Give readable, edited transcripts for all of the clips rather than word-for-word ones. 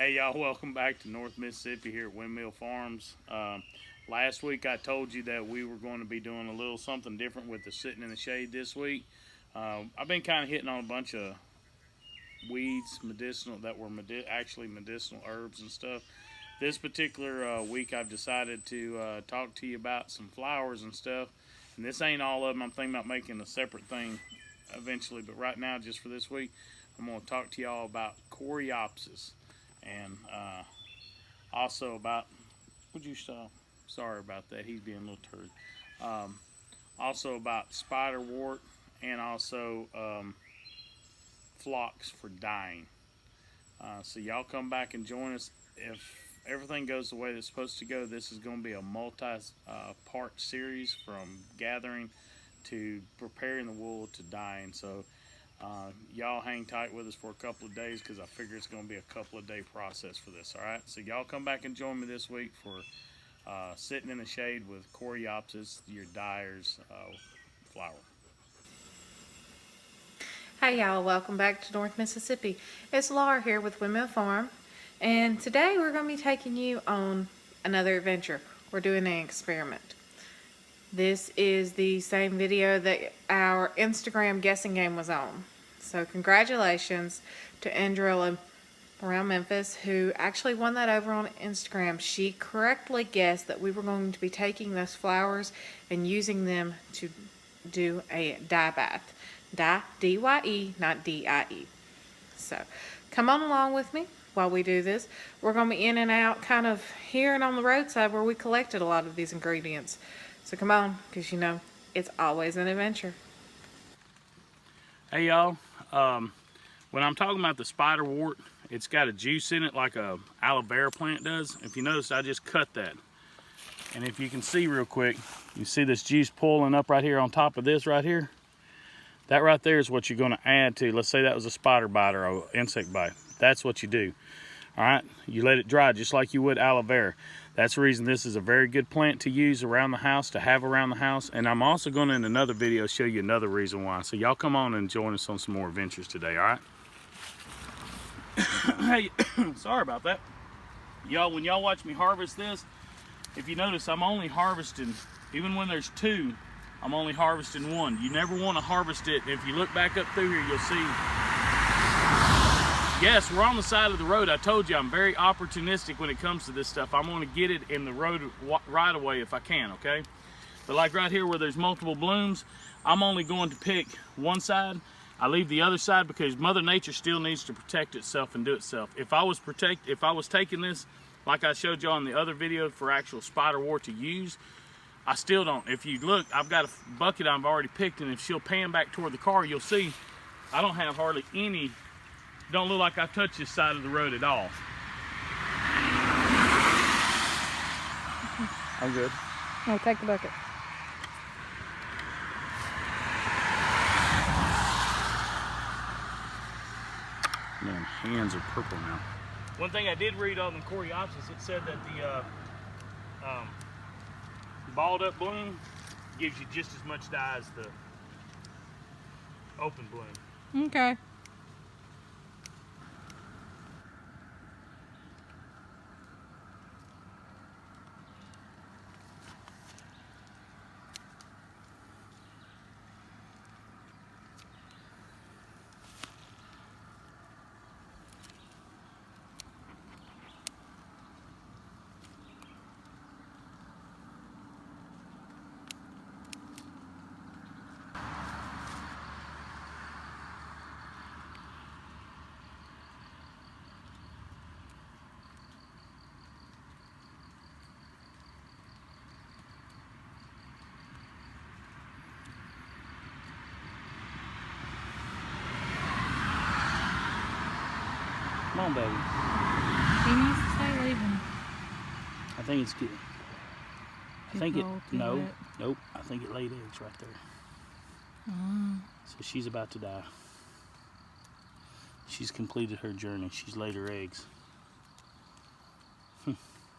Hey y'all, welcome back to North Mississippi here at Windmill Farms. Last week I told you that we were going to be doing a little something different with the sitting in the shade this week. I've been kind of hitting on a bunch of weeds, medicinal, that were actually medicinal herbs and stuff. This particular week I've decided to talk to you about some flowers and stuff. And this ain't all of them. I'm thinking about making a separate thing eventually, but right now, just for this week, I'm going to talk to y'all about coreopsis. And also about, would you stop? Sorry about that, he's being a little turd. Also about spiderwort and also phlox for dyeing. So y'all come back and join us. If everything goes the way it's supposed to go, this is going to be a multi-part series from gathering to preparing the wool to dyeing. So y'all hang tight with us for a couple of days because I figure it's going to be a couple of day process for this. All right, so y'all come back and join me this week for sitting in the shade with coreopsis, your dyer's flower. Hey y'all, welcome back to North Mississippi. It's Laura here with Windmill Farm, and today we're going to be taking you on another adventure. We're doing an experiment. This is the same video that our Instagram guessing game was on. So congratulations to Andrilla around Memphis, who actually won that over on Instagram. She correctly guessed that we were going to be taking those flowers and using them to do a dye bath. Dye, D-Y-E, not D-I-E. So come on along with me while we do this. We're going to be in and out kind of here and on the roadside where we collected a lot of these ingredients. So come on, because you know, it's always an adventure. Hey y'all, when I'm talking about the spiderwort, it's got a juice in it like a aloe vera plant does. If you notice, I just cut that. And if you can see real quick, you see this juice pulling up right here on top of this right here? That right there is what you're going to add to, let's say that was a spider bite or an insect bite. That's what you do. All right, you let it dry just like you would aloe vera. That's the reason this is a very good plant to use around the house, to have around the house. And I'm also going to, in another video, show you another reason why. So y'all come on and join us on some more adventures today, all right? Hey, sorry about that. Y'all, when y'all watch me harvest this, if you notice, I'm only harvesting, even when there's two, I'm only harvesting one. You never want to harvest it. If you look back up through here, you'll see. Yes, we're on the side of the road. I told you I'm very opportunistic when it comes to this stuff. I'm going to get it in the road right away if I can, okay? But like right here where there's multiple blooms, I'm only going to pick one side. I leave the other side because Mother Nature still needs to protect itself and do itself. If I was taking this, like I showed you on the other video for actual spiderwort to use, I still don't. If you look, I've got a bucket I've already picked, and if she'll pan back toward the car, you'll see I don't have hardly any. Don't look like I touched this side of the road at all. I'm good. No, take the bucket. Man, hands are purple now. One thing I did read on the coreopsis, it said that the balled up bloom gives you just as much dye as the open bloom. Okay. Come on, baby. He needs to stay leaving. I think it's good. I think it, nope. I think it laid eggs right there. So she's about to die. She's completed her journey. She's laid her eggs.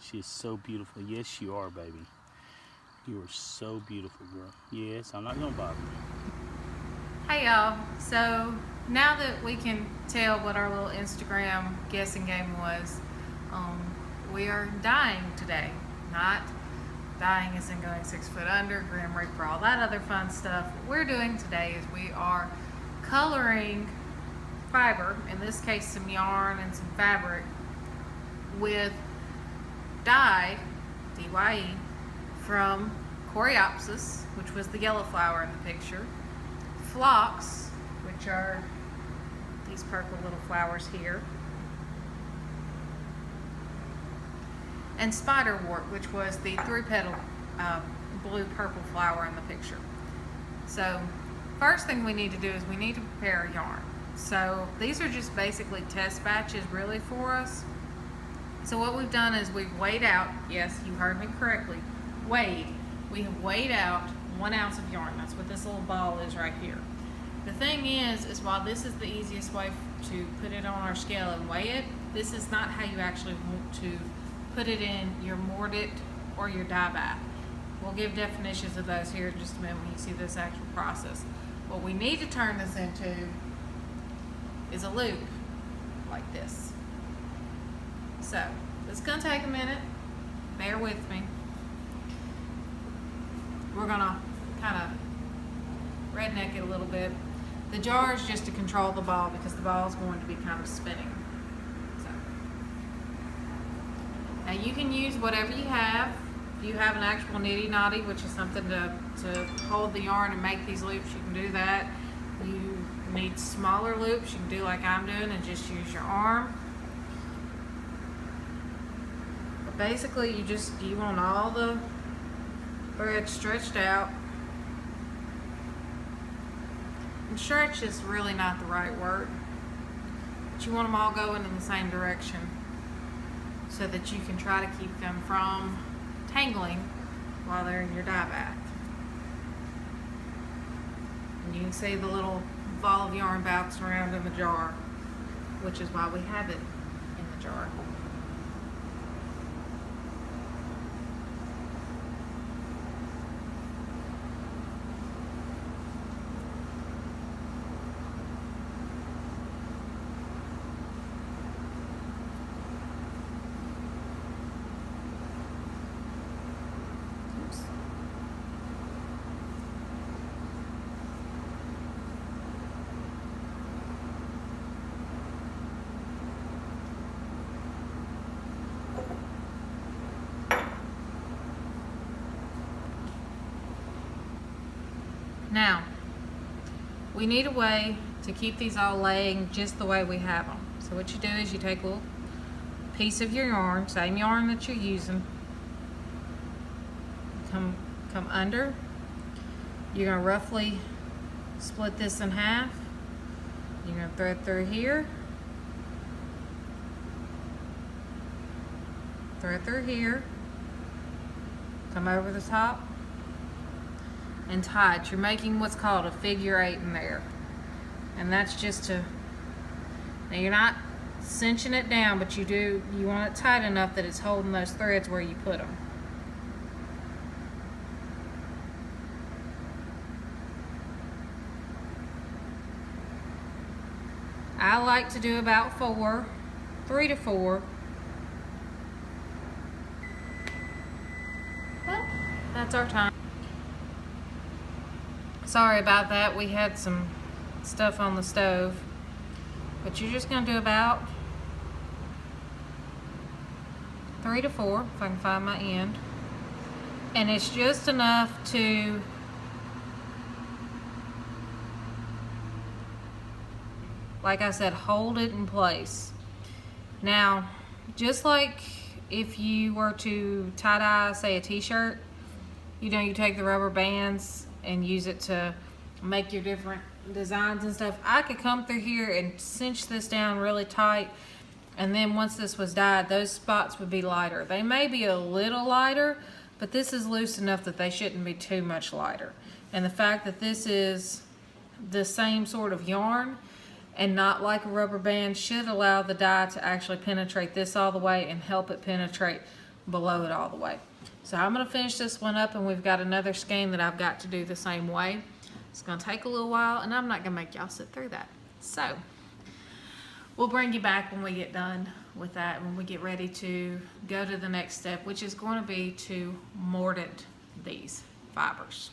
She is so beautiful. Yes, you are, baby. You are so beautiful, girl. Yes, I'm not gonna bother you. Hey y'all, so now that we can tell what our little Instagram guessing game was, We are dyeing today, not dyeing as in going 6 foot under, Grim Reaper, all that other fun stuff. What we're doing today is we are coloring fiber, in this case some yarn and some fabric, with dye, DYE, from Coreopsis, which was the yellow flower in the picture, phlox, which are these purple little flowers here, and spiderwort, which was the 3-petal blue purple flower in the picture. So first thing we need to do is we need to prepare a yarn. So these are just basically test batches really for us. So what we've done is we've weighed out, yes, you heard me correctly, weighed. We have weighed out 1 ounce of yarn. That's what this little ball is right here. The thing is while this is the easiest way to put it on our scale and weigh it, this is not how you actually want to put it in your mordant or your dye bath. We'll give definitions of those here in just a minute when you see this actual process. What we need to turn this into is a loop like this. So it's gonna take a minute, bear with me. We're gonna kind of redneck it a little bit. The jar is just to control the ball because the ball is going to be kind of spinning. Now you can use whatever you have. If you have an actual nitty knotty, which is something to hold the yarn and make these loops, you can do that. You need smaller loops, you can do like I'm doing and just use your arm. But basically you want all the threads stretched out. And stretch is really not the right word, but you want them all going in the same direction, so that you can try to keep them from tangling while they're in your dye bath. And you can see the little ball of yarn bounce around in the jar, which is why we have it in the jar. Now, we need a way to keep these all laying just the way we have them. So what you do is you take a little piece of your yarn, same yarn that you're using, come under. You're going to roughly split this in half. You're going to thread through here, thread through here, come over the top, and tie it. You're making what's called a figure 8 in there. And that's just to, now you're not cinching it down, but you want it tight enough that it's holding those threads where you put them. I like to do about 3 to 4. Well, that's our time. Sorry about that, we had some stuff on the stove. But you're just going to do about 3 to 4, if I can find my end. And it's just enough to like I said, hold it in place. Now, just like if you were to tie-dye, say, a t-shirt, you know, you take the rubber bands and use it to make your different designs and stuff. I could come through here and cinch this down really tight, and then once this was dyed, those spots would be lighter. They may be a little lighter, but this is loose enough that they shouldn't be too much lighter. And the fact that this is the same sort of yarn and not like a rubber band should allow the dye to actually penetrate this all the way and help it penetrate below it all the way. So I'm going to finish this one up, and we've got another skein that I've got to do the same way. It's going to take a little while, and I'm not going to make y'all sit through that. So we'll bring you back when we get done with that, when we get ready to go to the next step, which is going to be to mordant these fibers.